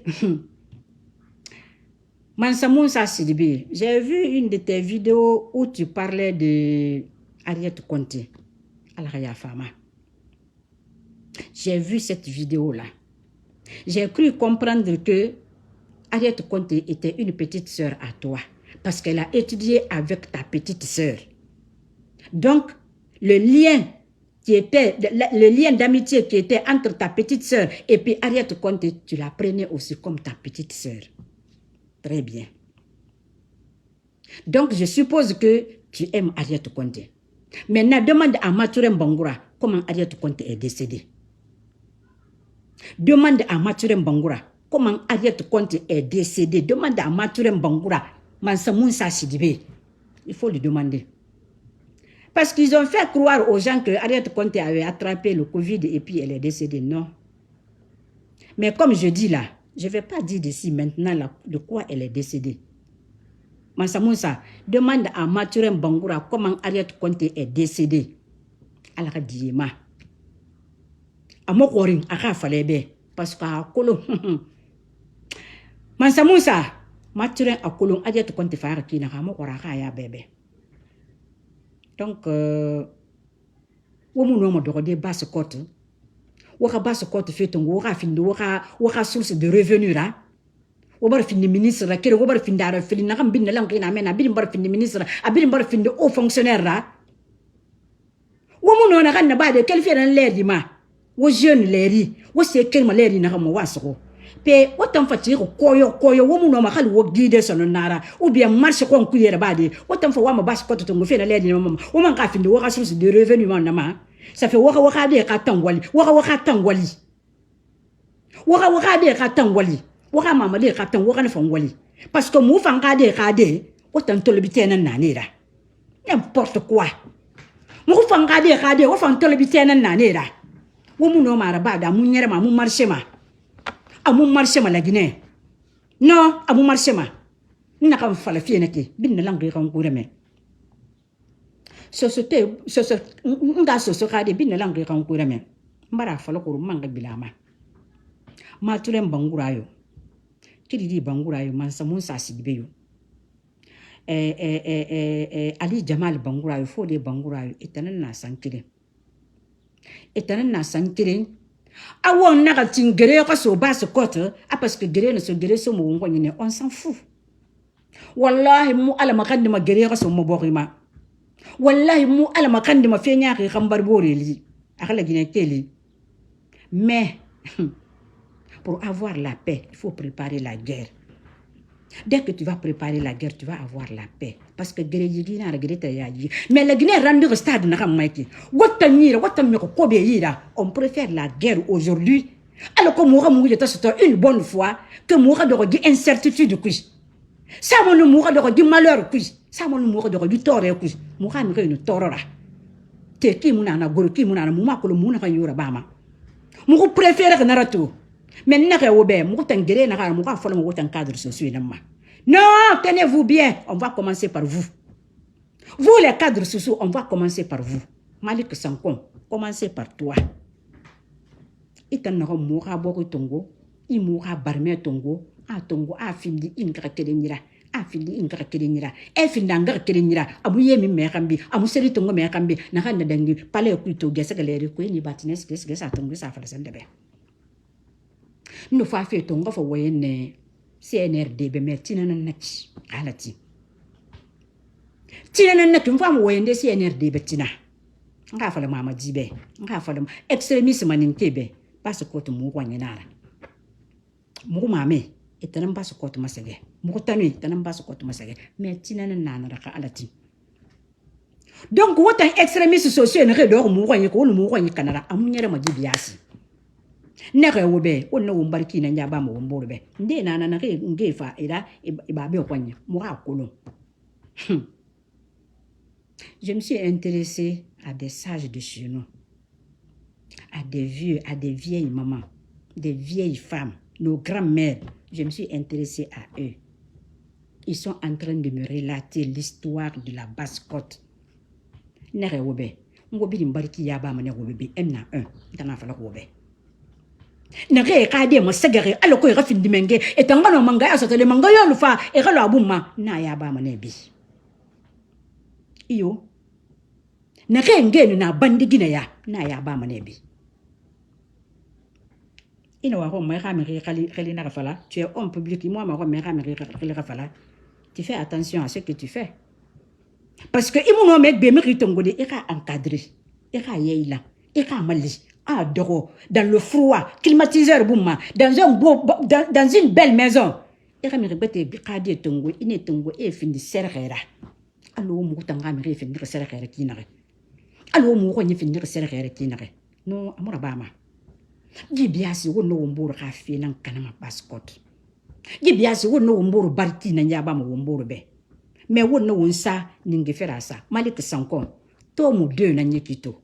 Mansa Moussa Sidibé, j'ai vu une de tes vidéos où tu parlais de Ariette Conté. Al-Raya Fama. J'ai vu cette vidéo-là. J'ai cru comprendre que Ariette Conté était une petite sœur à toi. Parce qu'elle a étudié avec ta petite sœur. Donc, le lien d'amitié qui était entre ta petite sœur et puis Ariette Conté, tu la prenais aussi comme ta petite sœur. Très bien. Donc, je suppose que tu aimes Ariette Conté. Maintenant, demande à Mathurin Bangoura comment Ariette Conté est décédée. Demande à Mathurin Bangoura comment Ariette Conté est décédée. Demande à Mathurin Bangoura, Mansa Moussa Sidibé. Il faut lui demander. Parce qu'ils ont fait croire aux gens que Ariette Conté avait attrapé le Covid et puis elle est décédée. Non. Mais comme je dis là, je ne vais pas dire d'ici maintenant là, de quoi elle est décédée. Mansa Moussa, demande à Mathurin Bangoura comment Ariette Conté est décédée. Alors, dis-moi. À mon corin, à Falebe, parce qu'à Colon. Mansa Moussa, Mathurin à Colon, Ariette Conté faire qui n'a pas mon corin à bébé. Donc, woman no mo de basse côte. Waka basse côte fait ton waka fin de waka source de revenus là. Wobar fin de ministre là, kere wobar fin d'ara fin na bin na langue na mena bin bar fin de ministre, abin bar fin de haut fonctionnaire là. Woman no na kan na ba de quel fait dans l'air di ma. Wo jeune leri, wo se quel ma leri na mo wasoko. Pe wotan fati ko koyo woman no ma khali wo guide son nara ou bien marche ko ku yere ba de wotan fa wa ma basse côte to ngo fait na leri na mama. Wo man ka fin de waka source de revenus man na ma. Ça fait waka de ka tangwali, waka tangwali. Waka de ka tangwali. Waka mama de ka tang waka na fangwali. Parce que mou fanga de ka de, wotan tolbité na nanira. N'importe quoi. Mou fanga de ka de, wotan tolbité na nanira. Wo mu no mara ba da mu nyere ma mu marché ma. Amu marché ma la Guinée. Non, amu marché ma. N'a ka fa la fie nake, bin na langue kan kureme. Société nga société bin na langue kan kureme. Mbara fa la ko manga bilama. Mathurin Bangoura yo. Kidi Bangoura yo Mansa Moussa Sidibé yo. Ali Jamal Bangoura yo fo de Bangoura yo etanan na sankire. Etanan na sankire. Awon na ka tingere ko so basse côte, parce que gere ne so gere so mo ngoni ne on s'en fout. Wallahi mu ala makandi ma gere ko so mo borima. Wallahi mu ala makandi ma fe nyaaki xambar boreli. Akala Guinée teli. Mais pour avoir la paix, il faut préparer la guerre. Dès que tu vas préparer la guerre, tu vas avoir la paix. Parce que mais la Guinée est rendue au stade. On préfère la guerre aujourd'hui. Alors que une bonne fois que mourra de incertitude. Ça m'a mourra de malheur. Ça m'a mourra de tort. Mourra de tort. Te qui mouna gorki mouna mouma ko mouna ka yura bama. Mou préfère que narato. Mais n'a obé, mou tangere na mou ka fola mou cadre social nama. Non, tenez-vous bien, on va commencer par vous. Vous les cadres sociaux, on va commencer par vous. Malik Sankon, commencez par toi. Itan na moura boko tongo, i moura barme tongo, a tongo a findi in krakedenira. a fili inga kirinira e finda nga kirinira amu yemi me kambi amu seri tongo me kambi na handa dangi pale ku to gesa galeri ku ni batines gesa tongo sa fala sende be no fa fe tongo fo wayene CNRD be metina na nachi alati tina na nachi mfa mo wayende CNRD be tina nga fala mama jibe nga fala extremisme ninkebe passe ko to mu kwanyana mu mame itanan ba su kotu masage mu tanu itanan ba su kotu masage mais tinana nana raka alati donc wotan extrémistes sociaux ne redo mu kwanye ko mu kwanye kanara amunyere majibiasi ne re wobe wonna wo mbarki na nyaba mo mborbe nde nana na re ngefa ira ibabe kwanye mu ha kolo je me suis intéressée à des sages de chez nous, à des vieux, à des vieilles mamans, des vieilles femmes, nos grands-mères. Je me suis intéressée à eux. Ils sont en train de me relater l'histoire de la Basse-Côte. Nere wobe, ngobi mbariki yaba mane wobe emna 1, dana fala wobe. Nere kade mo segere aloko ira fin dimenge etangano manga asoto le manga yo lufa e galo abuma na yaba mane bi. Iyo. Nere ngenu na bandigina ya na yaba mane bi. Tu es homme public, moi, tu fais attention à ce que tu fais. Parce que il encadré, dans le froid, climatiseur, dans une belle maison. Non, Gibiasi wo no womboro ka fe nan kanama Basse-Côte. Gibiasi wo no womboro barki na nyaba mo womboro be. Me wo no wonsa ninge ferasa. Malik Sankon. To mu de na nyekito.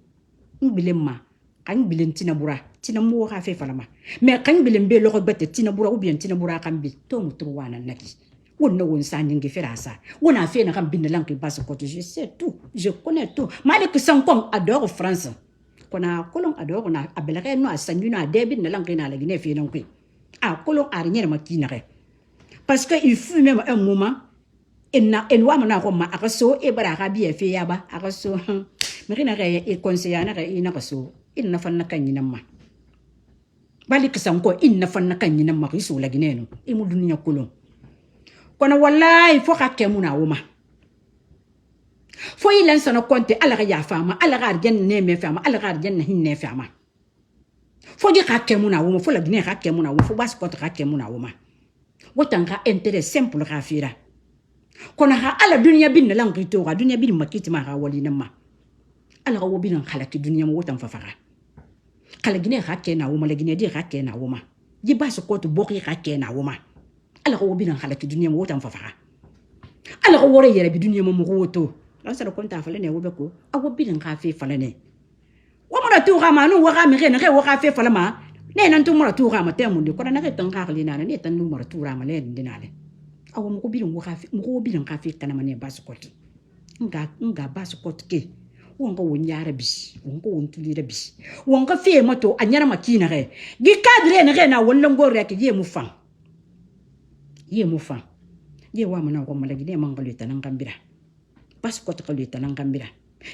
Ngbilema. Kan bilen tinabura. Tinamu ka fe falama. Me kan bilen be lo bete tinabura ou bien tinabura kan bi. To mu truwana naki. Wo no wonsa ninge ferasa. Wo na fe na kan bin lanki Basse-Côte. Je sais tout. Je connais tout. Malik Sankon adore France. Kona kolon adoro na abelare no asanyu na debit na langue na la Guinée fi non a kolon arigne makina re parce que il fut même un moment en na ko ma akaso e bara ka bi fi yaba akaso merina re e conseiller na re ina kaso in na fanna kanyina ma bali kisanko in na fanna kanyina ma riso la Guinée no e mu dunya kolon kona wallahi fo ka kemuna woma fo il en sono compte ala ya fama ala ga arjen ne me fama ala ga arjen ne fama fo di ka kemuna wo fo la Guinée ka kemuna wo fo Basse-Côte ka kemuna wo ma wotan ka intérêt simple ka fira kona ha ala dunya bin la ngito ga dunya bin makiti ma ga wali na ma ala ga wo bin khalaki dunya mo wotan fa fara kala Guinée ka kena wo ma la Guinée di ka kena wo ma di Basse-Côte boki ka kena wo ma ala ga wo bin khalaki dunya mo wotan fa fara ala ga wo re yere bi dunya mo woto sara konta falene wo beko awo bidin ka fe falene wo mara tu ga manu wo ga mi re ne wo ga fe falama ne nan tu mara tu ga ma temu de ko na ke tan ka lina ne tan nu mara tu ra ma le ndinale awo mo ko bidin wo ga fe mo ko bidin ka fe kana mane Basse-Côte nga Basse-Côte ke wo nga wo nyaara bi wo nga wo ntulira bi wo nga fe moto anyara makina re gi cadre ne re na wonno ngore ke ye mu fan ye wa mana ko mala Guinée mangalo tan ngambira Basse-Côte ka luta nan gambira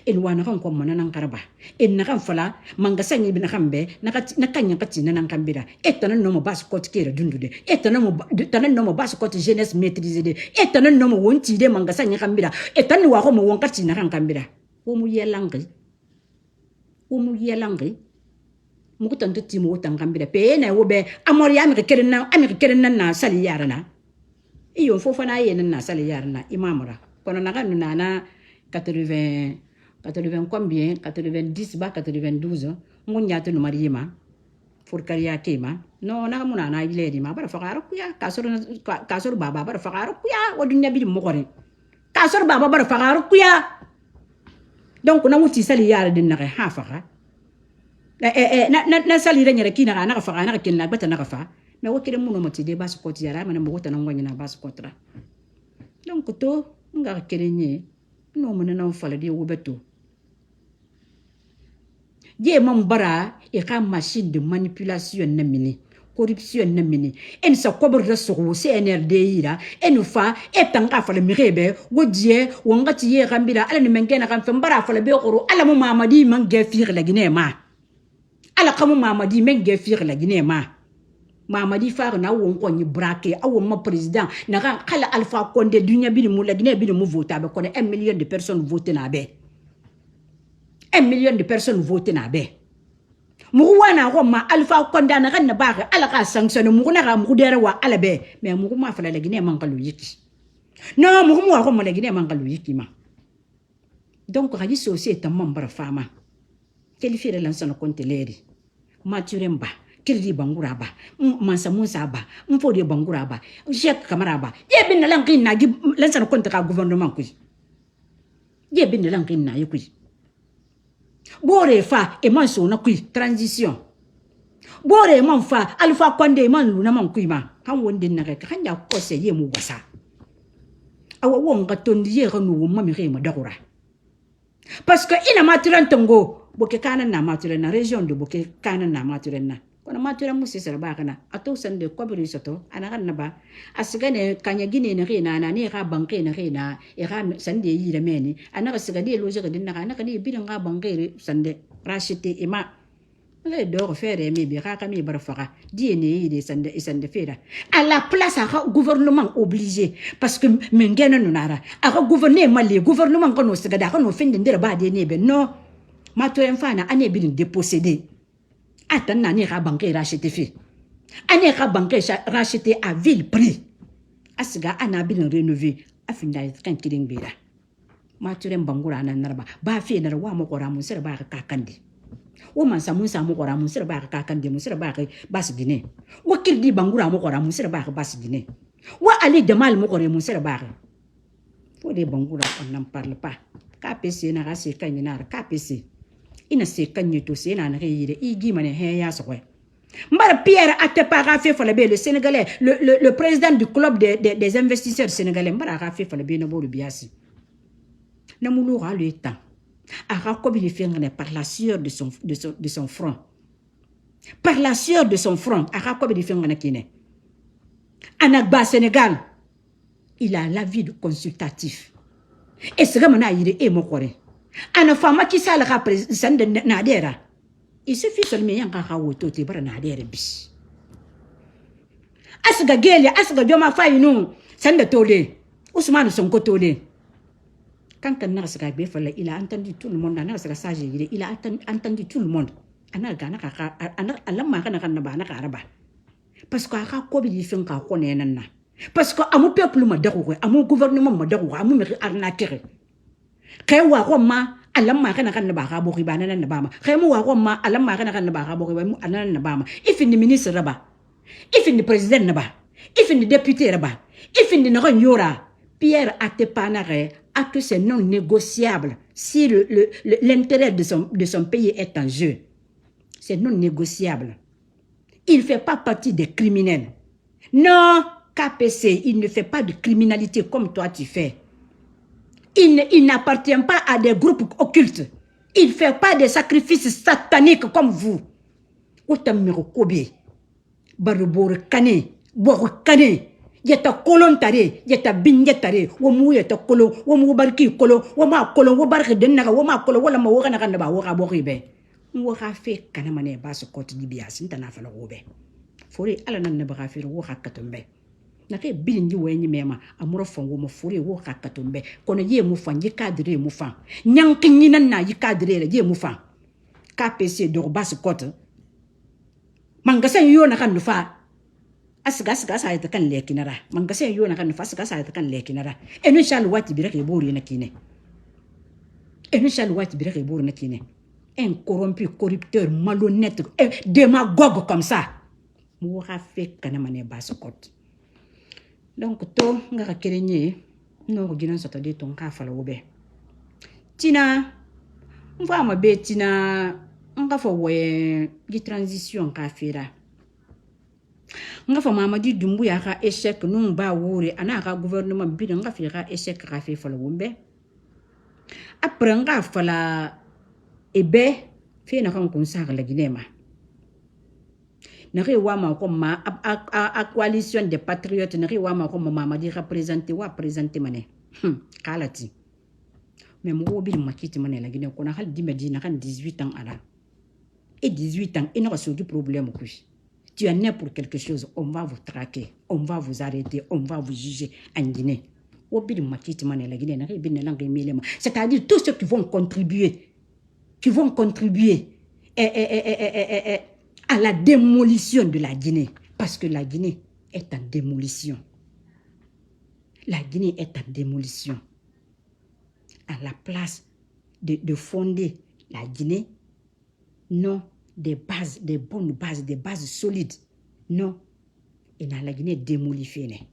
en wana kan ko manana karaba en na kan fala manga sanyi bina kambe na kanya kati nan gambira etana no mo Basse-Côte kera dundude etana no Basse-Côte jeunesse maîtrisée de etana no mo wonti de manga sanyi gambira etani wa ko mo wonkati na kan gambira wo mu yelangi mo ko tanto timo tan gambira pe na wo be amori amere keren na sali yarana iyo fofa na yena na sali yarana imamura kono naga nana 80 combien 90 ba 92 ngunya to marima furkariya kema no naga muna na ile di ma bara faqara kuya kasor baba bara faqara kuya wadunya bi mo gore kasor baba bara faqara kuya donc na wuti sali yara din naga ha faqa na sali renyere kina na faqa na kinna bata na fa me wokire muno mati de Basse-Côte yara mana mo gota na ngonya na Basse-Côte donc to nga kerenye no mona na fala di wobeto je mam bara e ka machine de manipulation na mini corruption na mini en sa kobar da so CNRD ira en fa etanga fa le mirebe wodie wongati ye gambira ala ni mengena kan fembara fa le be khoro ala mu mamadi man gefir la ginema ala kamu mamadi men gefir la ginema mamadi fa na won ko ni braqué awu ma président na kala Alpha Condé dunya bi mu la Guinée bi mu voter be kono 1 million de personnes voter na be 1 million de personnes voter na be mugu wana ko ma Alpha Condé na kan na ba ala ka sanction mugu na ga mugu dere wa ala be mais mugu ma fa la Guinée man kalu yiki non mugu mo ko ma la Guinée man kalu yiki ma donc raji société membre fama qualifier l'ancien compte leri maturemba kirdi bangura ba mansa musa ba mfodi bangura ba Cheikh Camara ba ye bin lan kin na gi l'ancien compte ka gouvernement ku ye bin lan kin na yiku bore fa e man so na ku transition bore man fa Alpha Condé man lu na man ku ma kan wonde na ka kan ya ko se ye mu wasa awa wonga tondi ye kanu ma mi re ma dagura parce que ina maturan tongo boke kana na maturan na région de boke kana na maturan na kona maturan musi sera ba kana ato sande kobri soto ana kan na ba asigane kanya gine ne rina na ne ga banke ne rina e ga sande yi le meni ana ga sigade loje ga dinna kana kan bi ga banke sande rachete ima le do faire mi bi ga mi barfaka diene yi de sande fera à la place à gouvernement obligé parce que mengena nunara à gouverner mali gouvernement kono sigada kono finde ndere ba de ne be non maturan fana ane bi dépossédé atan na ni ga banque racheter fi ane ga banque racheter à vil prix asiga ana bi rénover afinda kan kiding bira maturan bangura nan narba ba fi na wa mo kora mun sir ba ka kandi o man samun samu kora mun sir ba ka kandi mun sir ba ka bas dine o kirdi bangura mo kora mun sir ba ka bas dine wa ali jamal mo kora mun sir ba ka fo de bangura on n'en parle pas KPC na ga se kan ina KPC ina se kanyi to se na yire igi mane he ya so mbara Pierre Atepa ga fait le Sénégalais le président du club des investisseurs sénégalais mbara ga fait le no boru biasi na mulu ga le temps a rakobi le par la sueur de son front par la sueur de son front a rakobi le fingane kine anagba Sénégal il a l'avis consultatif et ce que mana yire e mokore ana fama ki sala ka président de Nadera il suffit seulement yan ka woto te bara Nadera bis asga gele asga joma fayinu sanda tole Ousmane Sonko tole quand on a sga be fala il a entendu tout le monde ana sga sage il a entendu tout le monde ana gana ka ana alamma kana kana ba na karaba parce que aka ko bi fin ka ko ne nan na parce que amu peuple ma dago amu gouvernement ma dago amu me arnaquer kay wa ko ma alamma kana kana ba ka bo ki bana nan ba ma kay mu wa ko ma alamma kana kana ba ka bo ki ba mu anan na ba ma ifini ministre raba ifini président na ba ifini député raba ifini na yora Pierre Atepa a que c'est non négociable si l'intérêt de son pays est en jeu. C'est non négociable. Il ne fait pas partie des criminels. Non, KPC, il ne fait pas de criminalité comme toi tu fais. Il n'appartient pas à des groupes occultes. Il ne fait pas des sacrifices sataniques comme vous. Otamiro Kobe, Barubor Kane, Bor Kane, Yeta Kolon Tare, Yeta Bingetare, Womu Yeta Kolo, Womu Barki Kolo, Woma Kolo, Wobark Denaga, Woma Kolo, Wama Woganaganda, Waboribe. Wora fait Kanamane Basso Cote Dibias, Intanafala Robe. Fori Alanan Nebrafir, Wakatumbe. Nake bin yi wenyi mema amuro fongo mo furi wo kakatumbe kono ye mu fan yi cadre mu fan nyankin yi nan na yi cadre ye mu fan KPC do bas kote mangasen yo na kan fa asga sa ita kan lekinara mangasen yo na kan fa asga sa ita kan lekinara enu shal wati birake bori na kine enu shal wati birake bori na kine un corrompu corrupteur malhonnête démagogue comme ça mu wa fait kanamane bas kote. Donc, to nga ka kerenye no ko ginan soto de ton ka fala wobe tina mva ma be tina nga fo woye gi transition ka fira nga fo Mamadi Doumbouya ka échec non ba wure ana ka gouvernement bi nga fira échec ka fe fala wombe après nga fala ebe fe na kan kun sa la ginema Nari wama ko ma a coalition des patriotes nari wama ko Mamadi représenter wa présenter mané. Kalati. Mais mo bi makiti mané la Guinée ko na hal dimedina kan 18 ans ala. Et 18 ans, il n'y a pas de problème. Tu es né pour quelque chose, on va vous traquer, on va vous arrêter, on va vous juger en Guinée. C'est-à-dire tous ceux qui vont contribuer à la démolition de la Guinée. Parce que la Guinée est en démolition. La Guinée est en démolition. À la place de fonder la Guinée, non, des bases, des bonnes bases, des bases solides. Non, et dans la Guinée démolifiée.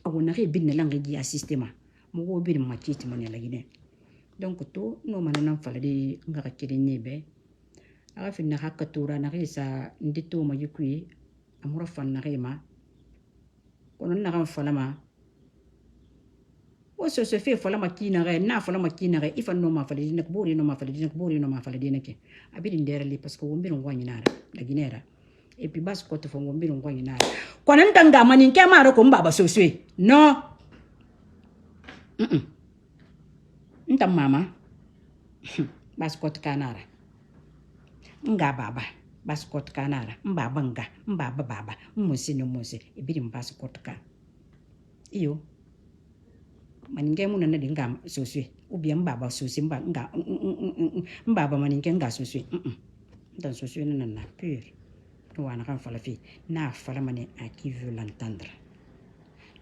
On a bien langue à système. Moi, bien maquette mon la Guinée. Donc tout, nous maintenant fallait ngara kirinye be. Aga finna hakatura na risa ndito ma yukui amura fanna rema. Kono na ran falama. O se fait falama kina re na falama kina re ifa no ma fallait dinak bori no ma fallait dinak bori no ma fallait dinak. Abidi nderali parce que wombi no ngwani nara la Guinée. Et puis bas koto fo wombi no ngwani nara. Kono ntanga maninke maro ko mbaba soswe. Non. Ntam mama. Baskot kanara. Nga baba. Baskot kanara. Mbaba nga. Mbaba baba. Mmusi no musi. Ibiri mbaskot ka. Iyo. Maninge muna na dinga soswe. Ubi mbaba soswe mba nga. Mbaba maninge nga soswe. Ntan soswe na pur. Wana kan fala fi. Na fala mane à qui veut l'entendre.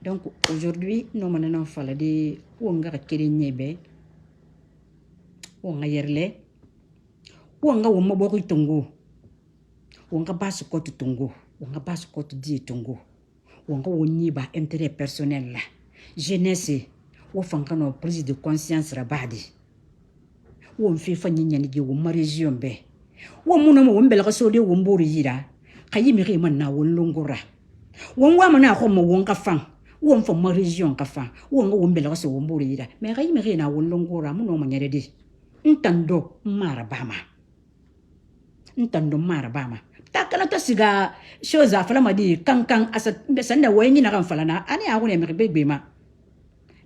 Donc aujourd'hui, nous maintenant fala de wonga kere nyebe. Wonga yerle. Wonga woma boku tongo. Wonga basu kotu tongo. Wonga basu kotu di tongo. Wonga woniba intérêt personnel la. Jeunesse. Wofanga no prise de conscience rabadi. Won fi fa nyinyani gi woma région be. Womuna mo wombela ka so de wombori yira. Kayimi re man na won longora. Won wa mana ko mo won ka fan. Won fa ma région ka fan. Won ga wombela ka so wombori yira. Mais kayimi re na won longora mu no ma nyere di. Ntando marabama. Ntando marabama. Takana to siga chose afala ma di kankan asa besanda wenyi na kan fala na ani a wona me begbema.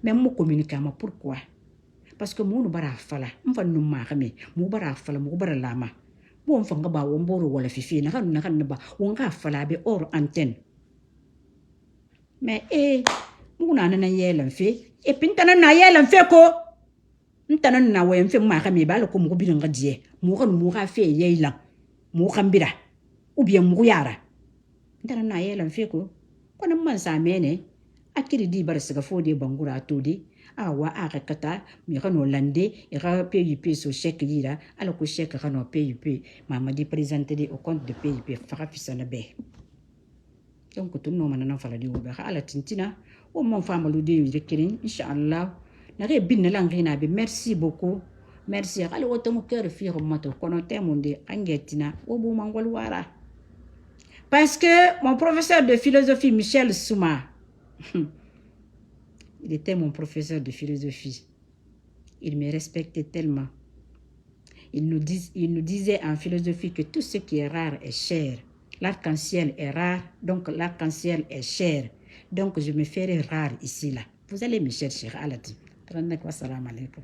Mais mo communiquer ma pourquoi? Parce que mo no bara fala. Mfa no ma kame. Mo bara fala mo bara lama. Won fanga ba won boro wala fifi na kan ba won ka fala be hors antenne. Mais mo na yelan fe e pintana na yelan fe ko ntana na wayen fe ma ka me ba ko mo bi nga die mo kan mo ka fe yelan mo kan bira ou bien mo yara ntana na yelan fe ko kono man sa mene akiri di bar siga fode bangura todi awa akata mi kano lande ira PUP so chèque yira ala ko chèque kano PUP Mamadi présenté au compte de PUP fara fisana be. Donc tout no manana fala di oba ala tintina o mon famalu de yekirin inshallah na re bin la ngina be. Merci beaucoup. Merci ala woto mo cœur fi remoto kono temunde angetina o bu mangol wara. Parce que mon professeur de philosophie Michel Souma il était mon professeur de philosophie. Il me respectait tellement. Il nous disait en philosophie que tout ce qui est rare est cher. L'arc-en-ciel est rare, donc l'arc-en-ciel est cher. Donc je me ferai rare ici là. Vous allez me chercher. Salam alaikum.